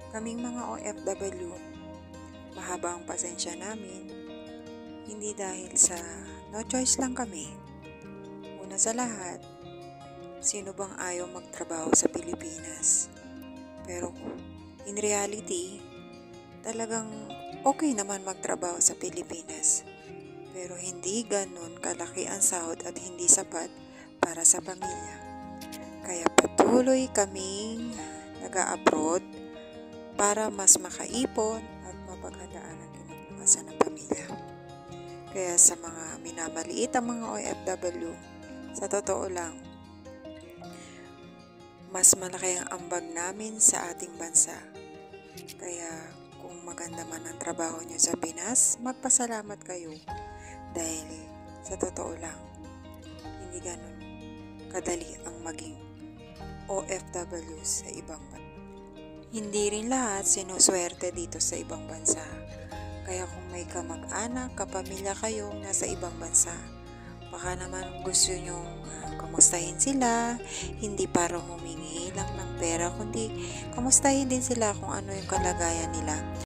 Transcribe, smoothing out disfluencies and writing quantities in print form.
Kaming mga OFW, mahaba ang pasensya namin, hindi dahil sa no choice lang kami. Una sa lahat, sino bang ayaw magtrabaho sa Pilipinas? Pero in reality, talagang okay naman magtrabaho sa Pilipinas. Pero hindi ganun kalaki ang sahod at hindi sapat para sa pamilya. Kaya patuloy kaming nag-a-abroad para mas makaipon at mapaghandaan ang kinabukasan ng pamilya. Kaya sa mga minamaliit ang mga OFW, sa totoo lang, mas malaki ang ambag namin sa ating bansa. Kaya kung maganda man ang trabaho nyo sa Pinas, magpasalamat kayo. Dahil sa totoo lang, hindi ganun kadali ang maging OFW sa ibang bansa. Hindi rin lahat sinuswerte dito sa ibang bansa. Kaya kung may kamag-anak, kapamilya kayong nasa ibang bansa, baka naman gusto nyong kamustahin sila, hindi para humingi lang ng pera, kundi kamustahin din sila kung ano yung kalagayan nila.